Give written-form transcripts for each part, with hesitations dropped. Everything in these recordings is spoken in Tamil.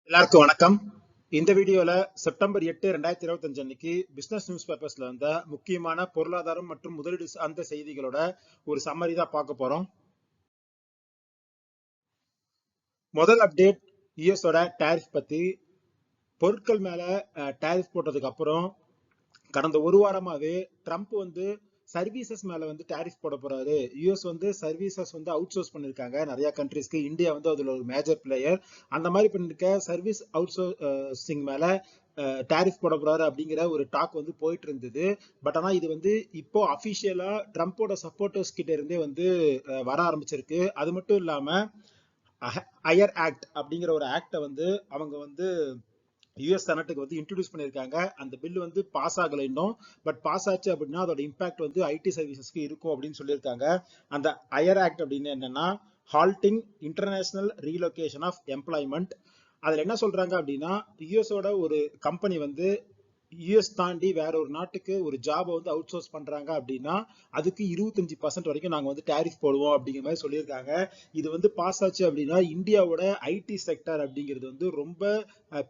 எல்லாருக்கும் வணக்கம். இந்த வீடியோல செப்டம்பர் 8 2025 அன்னைக்கு பிசினஸ் நியூஸ் பேப்பர்ஸ்ல வந்த முக்கியமான பொருளாதாரம் மற்றும் முதலீடு அந்த செய்திகளோட ஒரு சம்மரி தான் பார்க்க போறோம். முதல் அப்டேட் யுஎஸோட டாரிஃப் பத்தி. பொருட்கள் மேல டாரிஃப் போட்டதுக்கு அப்புறம் கடந்த ஒரு வாரமாவே ட்ரம்ப் சர்வீசஸ் மேல டாரிஃப் போட போறாரு. யூஎஸ் சர்வீசஸ் அவுட் சோர்ஸ் பண்ணிருக்காங்க நிறைய கண்ட்ரீஸ்க்கு. இந்தியா அதுல ஒரு மேஜர் பிளேயர். அந்த மாதிரி பண்ணிருக்க சர்வீஸ் அவுட் சோர்சிங் மேல டாரிஃப் போட போறாரு அப்படிங்கிற ஒரு டாக் போயிட்டு இருந்தது. பட் ஆனா இது இப்போ அபிஷியலா ட்ரம்ப்போட சப்போர்ட்டர்ஸ் கிட்ட இருந்தே வர ஆரம்பிச்சிருக்கு. அது மட்டும் இல்லாம அயர் ஆக்ட் அப்படிங்கிற ஒரு ஆக்ட அவங்க யுஎஸ் செனட்டுக்கு இன்ட்ரோடியூஸ் பண்ணிருக்காங்க. அந்த பில் பாஸ் ஆகல இன்னும். பட் பாஸ் ஆச்சு அப்படின்னா அதோட இம்பாக்ட் ஐடி சர்வீசஸ்க்கு இருக்கும் அப்படின்னு சொல்லியிருக்காங்க. அந்த அயர் ஆக்ட் அப்படின்னு என்னன்னா halting international relocation of employment. அதுல என்ன சொல்றாங்க அப்படின்னா யுஎஸோட ஒரு கம்பெனி யுஎஸ் தாண்டி வேற ஒரு நாட்டுக்கு ஒரு ஜாபை அவுட் சோர்ஸ் பண்றாங்க அப்படின்னா அதுக்கு 25% வரைக்கும் நாங்க டாரிஃப் போடுவோம் அப்படிங்கிற மாதிரி சொல்லியிருக்காங்க. இது பாஸ் ஆச்சு அப்படின்னா இந்தியாவோட ஐடி செக்டர் அப்படிங்கிறது ரொம்ப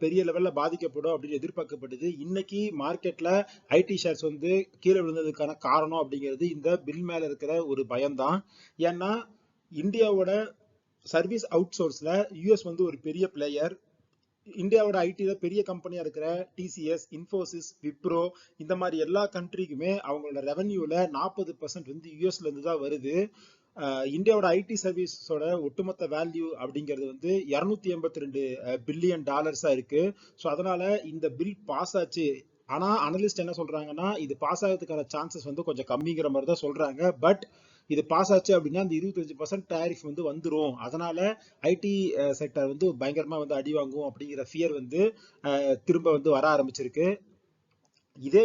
பெரிய லெவல்ல பாதிக்கப்படும் அப்படின்னு எதிர்பார்க்கப்படுது. இன்னைக்கு மார்க்கெட்ல ஐடி ஷேர்ஸ் கீழே விழுந்ததுக்கான காரணம் அப்படிங்கிறது இந்த பில் மேல இருக்கிற ஒரு பயம்தான். ஏன்னா இந்தியாவோட சர்வீஸ் அவுட் சோர்ஸ்ல யுஎஸ் ஒரு பெரிய பிளேயர். இந்தியாவோட ஐடில பெரிய கம்பெனியா இருக்கிற டிசிஎஸ், இன்ஃபோசிஸ், விப்ரோ இந்த மாதிரி எல்லா கண்ட்ரிக்குமே அவங்களோட ரெவன்யூல 40% யுஎஸ்ல இருந்து தான் வருது. இந்தியாவோட ஐடி சர்வீஸோட ஒட்டுமொத்த வேல்யூ அப்படிங்கிறது $282 பில்லியன் இருக்கு. ஸோ அதனால இந்த பில் பாஸ் ஆச்சு. ஆனா அனலிஸ்ட் என்ன சொல்றாங்கன்னா இது பாஸ் ஆகிறதுக்கான சான்சஸ் கொஞ்சம் கம்மிங்கிற மாதிரி தான் சொல்றாங்க. பட் இது பாஸ் ஆச்சு அப்படின்னா அந்த 25% டாரிஃப் வந்துரும். அதனால ஐடி செக்டர் பயங்கரமா அடி வாங்கும் அப்படிங்கிற ஃபியர் திரும்ப வர ஆரம்பிச்சிருக்கு. இது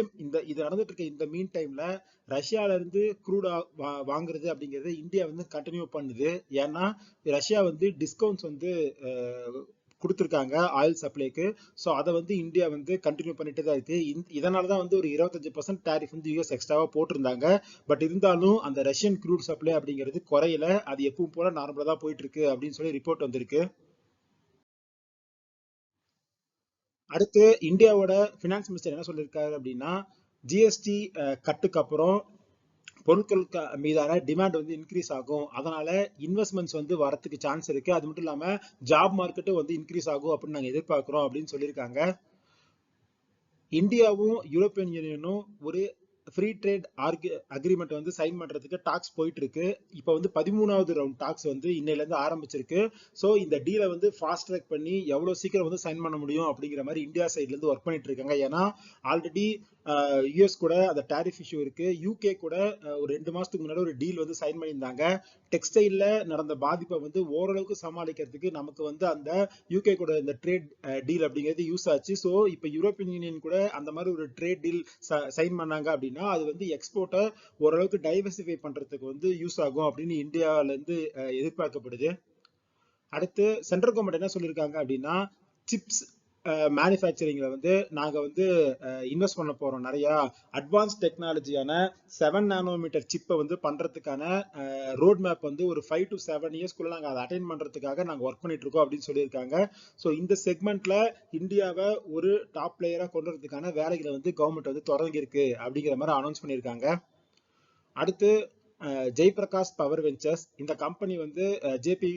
நடந்துட்டு இருக்க இந்த மீன் டைம்ல ரஷ்யால இருந்து க்ரூட் வாங்குறது அப்படிங்கறது இந்தியா கண்டினியூ பண்ணுது. ஏன்னா ரஷ்யா டிஸ்கவுண்ட்ஸ் கொடுத்துருக்காங்க ஆயில் சப்ளைக்கு. ஸோ அதை இந்தியா கண்டினியூ பண்ணிட்டு தான் இருக்கு. இதனாலதான் ஒரு 25% டாரிஃப் யூஎஸ் எக்ஸ்ட்ராவா போட்டிருந்தாங்க. பட் இருந்தாலும் அந்த ரஷ்யன் க்ரூட் சப்ளை அப்படிங்கிறது குறையல. அது எப்பவும் போல நார்மலா தான் போயிட்டு இருக்கு அப்படின்னு சொல்லி ரிப்போர்ட் வந்திருக்கு. அடுத்து இந்தியாவோட பினான்ஸ் மினிஸ்டர் என்ன சொல்லியிருக்காரு அப்படின்னா ஜிஎஸ்டி கட்டுக்கு அப்புறம் பொருட்களுக்கு மீதான டிமாண்ட் இன்க்ரீஸ் ஆகும். அதனால இன்வெஸ்ட்மெண்ட்ஸ் வரதுக்கு சான்ஸ் இருக்கு. அது மட்டும் இல்லாம ஜாப் மார்க்கெட்டும் இன்க்ரீஸ் ஆகும் அப்படின்னு நாங்க எதிர்பார்க்கிறோம் அப்படின்னு சொல்லியிருக்காங்க. இந்தியாவும் யூரோப்பியன் யூனியனும் ஒரு ஃப்ரீ ட்ரேட் அக்ரிமெண்ட் சைன் பண்றதுக்கு டாக்ஸ் போயிட்டு இருக்கு. இப்போ 13வது ரவுண்ட் டாக்ஸ் இன்னையில இருந்து ஆரம்பிச்சிருக்கு. ஸோ இந்த டீலை ஃபாஸ்ட் ட்ராக் பண்ணி எவ்வளவு சீக்கிரம் சைன் பண்ண முடியும் அப்படிங்கிற மாதிரி இந்தியா சைட்ல இருந்து ஒர்க் பண்ணிட்டு இருக்காங்க. ஏன்னா ஆல்ரெடி யூஎஸ் கூட அந்த டாரிஃப் இஷ்யூ இருக்கு. யூகே கூட ஒரு 2 மாசத்துக்கு முன்னாடி ஒரு டீல் சைன் பண்ணியிருந்தாங்க. டெக்ஸ்டைல்ல நடந்த பாதிப்பை ஓரளவுக்கு சமாளிக்கிறதுக்கு நமக்கு அந்த யூகே கூட இந்த ட்ரேட் டீல் அப்படிங்கிறது யூஸ் ஆச்சு. ஸோ இப்போ யூரோப்பியன் யூனியன் கூட அந்த மாதிரி ஒரு ட்ரேட் டீல் சைன் பண்ணாங்க அப்படின்னா அது எக்ஸ்போர்ட்டை ஓரளவுக்கு டைவர்சிஃபை பண்றதுக்கு யூஸ் ஆகும் அப்படின்னு இந்தியாவில இருந்து எதிர்பார்க்கப்படுது. அடுத்து சென்ட்ரல் கவர்மெண்ட் என்ன சொல்லியிருக்காங்க அப்படின்னா சிப்ஸ் மேனுஃபேக்சரிங்ல நாங்க இன்வெஸ்ட் பண்ண போறோம். நிறைய அட்வான்ஸ் டெக்னாலஜியான 7 நானோமீட்டர் சிப்பை பண்றதுக்கான ரோட் மேப் ஒரு 5 to 7 இயர்ஸ்க்குள்ள நாங்க அதை அட்டைன் பண்றதுக்காக நாங்க ஒர்க் பண்ணிட்டு இருக்கோம் அப்படின்னு சொல்லியிருக்காங்க. ஸோ இந்த செக்மெண்ட்ல இந்தியாவை ஒரு டாப் பிளேயரா கொண்டு வரதுக்கான வேலைகளை கவர்மெண்ட் தொடங்கி இருக்கு அப்படிங்கிற மாதிரி அனௌன்ஸ் பண்ணியிருக்காங்க. அடுத்து ஜெய்பிரகாஷ் பவர் வெஞ்சர்ஸ் இந்த கம்பெனி ஜேபி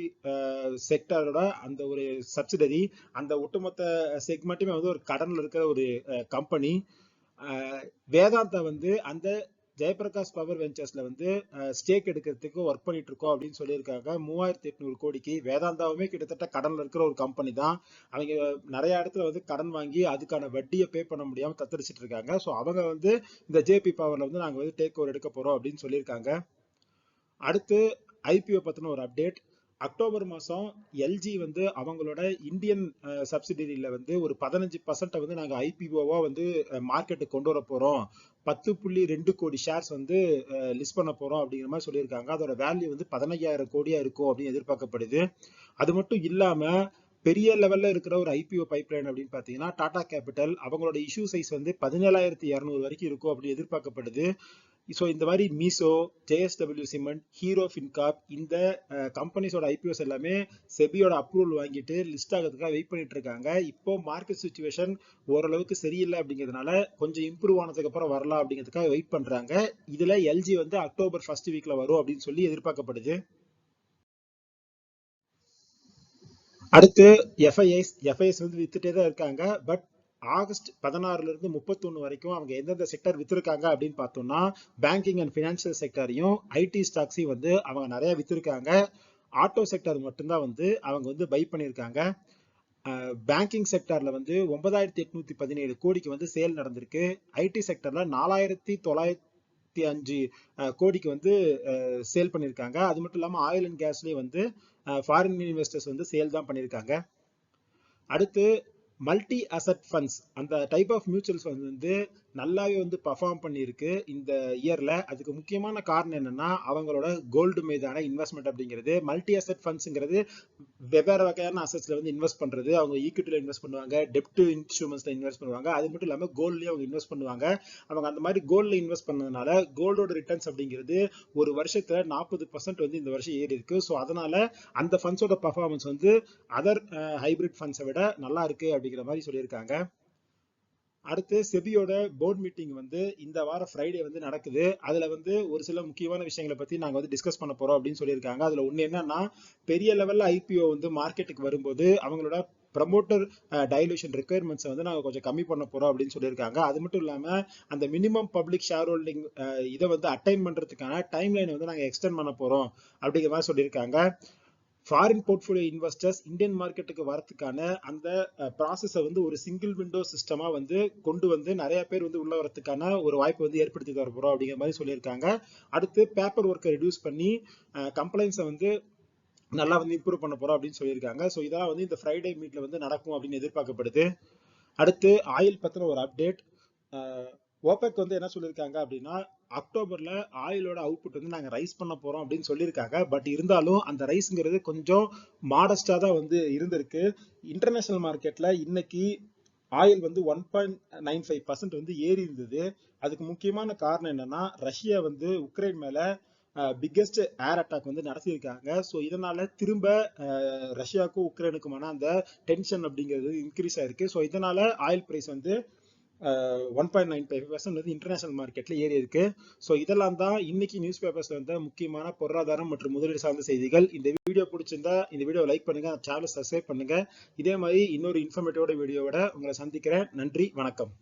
செக்டரோட அந்த ஒரு சப்சிடரி. அந்த ஒட்டுமொத்த செக்மெண்ட்டுமே ஒரு கடன்ல இருக்கிற ஒரு கம்பெனி. வேதாந்தா அந்த ஜெயபிரகாஷ் பவர் வெஞ்சர்ஸ்ல ஸ்டேக் எடுக்கிறதுக்கு ஒர்க் பண்ணிட்டு இருக்கோம் அப்படின்னு சொல்லியிருக்காங்க. 3800 கோடிக்கு. வேதாந்தாவுமே கிட்டத்தட்ட கடன்ல இருக்கிற ஒரு கம்பெனி தான். அவங்க நிறைய இடத்துல கடன் வாங்கி அதுக்கான வட்டியை பே பண்ண முடியாம தத்தரிச்சிட்டு இருக்காங்க. ஸோ அவங்க இந்த ஜேபி பவர்ல நாங்க டேக் ஓவர் எடுக்க போறோம் அப்படின்னு சொல்லியிருக்காங்க. அடுத்து ஐபிஓ பத்தின ஒரு அப்டேட். அக்டோபர் மாசம் எல்ஜி அவங்களோட இந்தியன் சப்சிடரியில ஒரு 15% நாங்க ஐபிஓவா மார்க்கெட்டுக்கு கொண்டு வர போறோம். 10.2 கோடி ஷேர்ஸ் லிஸ்ட் பண்ண போறோம் அப்படிங்கிற மாதிரி சொல்லியிருக்காங்க. அதோட வேல்யூ 15,000 கோடியா இருக்கும் அப்படின்னு எதிர்பார்க்கப்படுது. அது மட்டும் இல்லாம பெரிய லெவல்ல இருக்கிற ஒரு ஐபிஓ பைப்லைன் அப்படின்னு பாத்தீங்கன்னா டாடா கேபிட்டல் அவங்களோட இஷ்யூ சைஸ் 17,200 வரைக்கும் இருக்கும் அப்படின்னு எதிர்பார்க்கப்படுது. ஸோ இந்த மாதிரி மீசோ, ஜேஎஸ்டபிள்யூ சிமெண்ட், ஹீரோ ஃபின்கார்ப் இந்த கம்பெனிஸோட ஐபிஓஸ் எல்லாமே செபியோட அப்ரூவல் வாங்கிட்டு லிஸ்ட் ஆகிறதுக்காக வெயிட் பண்ணிட்டு இருக்காங்க. இப்போ மார்க்கெட் சுச்சுவேஷன் ஓரளவுக்கு சரியில்லை அப்படிங்கிறதுனால கொஞ்சம் இம்ப்ரூவ் ஆனதுக்கு அப்புறம் வரலாம் அப்படிங்கிறதுக்காக வெயிட் பண்றாங்க. இதுல எல்ஜி வந்து அக்டோபர் ஃபர்ஸ்ட் வீக்ல வரும் அப்படின்னு சொல்லி எதிர்பார்க்கப்படுது. அடுத்து எஃப்ஐஎஸ் வந்து வித்துட்டே தான் இருக்காங்க. பட் ஆகஸ்ட் 16ல இருந்து 31 வரைக்கும் அவங்க எந்தெந்த செக்டர் வித்திருக்காங்க அப்படின்னு பார்த்தோம்னா பேங்கிங் அண்ட் பினான்சியல் செக்டரையும் ஐடி ஸ்டாக்ஸையும் வந்து அவங்க நிறைய வித்திருக்காங்க. ஆட்டோ செக்டர் மட்டும்தான் வந்து அவங்க வந்து பை பண்ணியிருக்காங்க. பேங்கிங் செக்டர்ல வந்து 9817 கோடிக்கு வந்து சேல் நடந்திருக்கு. ஐடி செக்டர்ல 4905 கோடிக்கு வந்து சேல் பண்ணியிருக்காங்க. அது மட்டும் இல்லாமல் ஆயில் அண்ட் கேஸ்லேயே வந்து ஃபாரின் இன்வெஸ்டர்ஸ் வந்து சேல் தான் பண்ணியிருக்காங்க. அடுத்து மல்டி அசட் ஃபண்ட்ஸ் அந்த டைப் ஆஃப் மியூச்சுவல் ஃபண்ட்ஸ் வந்து நல்லாவே வந்து பர்ஃபார்ம் பண்ணியிருக்கு இந்த இயர்ல. அதுக்கு முக்கியமான காரணம் என்னன்னா அவங்களோட கோல்டு மீதான இன்வெஸ்ட்மெண்ட் அப்படிங்கிறது. மல்டி அசட் ஃபண்ட்ஸ்ங்கிறது வெவ்வேறு வகையான அசட்ஸ்ல வந்து இன்வெஸ்ட் பண்றது. அவங்க ஈக்விட்டில இன்வெஸ்ட் பண்ணுவாங்க, டெப்ட் இன்ஸ்ட்ருமெண்ட்ஸ்ல இன்வெஸ்ட் பண்ணுவாங்க, அது மட்டும் இல்லாம கோல்ட்லயே அவங்க இன்வெஸ்ட் பண்ணுவாங்க. அவங்க அந்த மாதிரி கோல்ட்ல இன்வெஸ்ட் பண்ணதுனால கோல்டோட ரிட்டர்ன்ஸ் அப்படிங்கிறது ஒரு வருஷத்துல 40% வந்து இந்த வருஷம் ஏறி இருக்கு. ஸோ அதனால அந்த ஃபண்ட்ஸோட பர்ஃபார்மன்ஸ் வந்து அதர் ஹைபிரிட் ஃபண்ட்ஸை விட நல்லா இருக்கு அப்படிங்கிற மாதிரி சொல்லியிருக்காங்க. அடுத்து செபியோட போர்ட் மீட்டிங் வந்து இந்த வாரம் ஃப்ரைடே வந்து நடக்குது. அதுல வந்து ஒரு சில முக்கியமான விஷயங்களை பத்தி நாங்க வந்து டிஸ்கஸ் பண்ண போறோம் அப்படின்னு சொல்லியிருக்காங்க. அதுல ஒண்ணு என்னன்னா பெரிய லெவல்ல ஐபிஓ வந்து மார்க்கெட்டுக்கு வரும்போது அவங்களோட ப்ரமோட்டர் டைலூஷன் ரெக்குயர்மெண்ட்ஸை வந்து நாங்கள் கொஞ்சம் கம்மி பண்ண போறோம் அப்படின்னு சொல்லியிருக்காங்க. அது மட்டும் இல்லாம அந்த மினிமம் பப்ளிக் ஷேர் ஹோல்டிங் இதை வந்து அட்டைன் பண்றதுக்கான டைம் லைன் வந்து நாங்கள் எக்ஸ்டெண்ட் பண்ண போறோம் அப்படிங்கிற மாதிரி சொல்லியிருக்காங்க. ஃபாரின் போர்ட்ஃபோலியோ இன்வெஸ்டர்ஸ் இந்தியன் மார்க்கெட்டுக்கு வரதுக்கான அந்த ப்ராசஸை வந்து ஒரு சிங்கிள் விண்டோ சிஸ்டமா வந்து கொண்டு வந்து நிறைய பேர் வந்து உள்ள வரதுக்கான ஒரு வாய்ப்பு வந்து ஏற்படுத்தி தர போறோம் அப்படிங்கிற மாதிரி சொல்லியிருக்காங்க. அடுத்து பேப்பர் ஒர்க்கை ரெடியூஸ் பண்ணி கம்ப்ளைண்ட்ஸை வந்து நல்லா வந்து இம்ப்ரூவ் பண்ண போறோம் அப்படின்னு சொல்லியிருக்காங்க. ஸோ இதெல்லாம் வந்து இந்த ஃப்ரைடே மீட்ல வந்து நடக்கும் அப்படின்னு எதிர்பார்க்கப்படுது. அடுத்து ஆயில் பத்தின ஒரு அப்டேட். ஓபெக் வந்து என்ன சொல்லியிருக்காங்க அப்படின்னா அக்டோபர்ல ஆயிலோட அவுட்புட் வந்து நாங்க ரைஸ் பண்ண போறோம் அப்படின்னு சொல்லியிருக்காங்க. பட் இருந்தாலும் அந்த ரைஸ்ங்கிறது கொஞ்சம் மாடஸ்டா தான் வந்து இருந்திருக்கு. இன்டர்நேஷனல் மார்க்கெட்ல இன்னைக்கு ஆயில் வந்து 1.95% வந்து ஏறி இருந்தது. அதுக்கு முக்கியமான காரணம் என்னன்னா ரஷ்யா வந்து உக்ரைன் மேல பிக்கெஸ்ட் ஏர் அட்டாக் வந்து நடத்தியிருக்காங்க. ஸோ இதனால திரும்ப ரஷ்யாவுக்கும் உக்ரைனுக்குமான அந்த டென்ஷன் அப்படிங்கிறது இன்க்ரீஸ் ஆயிருக்கு. ஸோ இதனால ஆயில் பிரைஸ் வந்து 1.95% வந்து இன்டர்நேஷனல் மார்க்கெட்ல ஏறி இருக்கு. ஸோ இதெல்லாம் தான் இன்னைக்கு நியூஸ் பேப்பர்ஸ்ல வந்த முக்கியமான பொருளாதாரம் மற்றும் முதலீடு சார்ந்த செய்திகள். இந்த வீடியோ பிடிச்சிருந்தா இந்த வீடியோ லைக் பண்ணுங்க, சேனலை சப்ஸ்கிரைப் பண்ணுங்க. இதே மாதிரி இன்னொரு இன்ஃபர்மேட்டிவோட வீடியோவோட உங்களை சந்திக்கிறேன். நன்றி, வணக்கம்.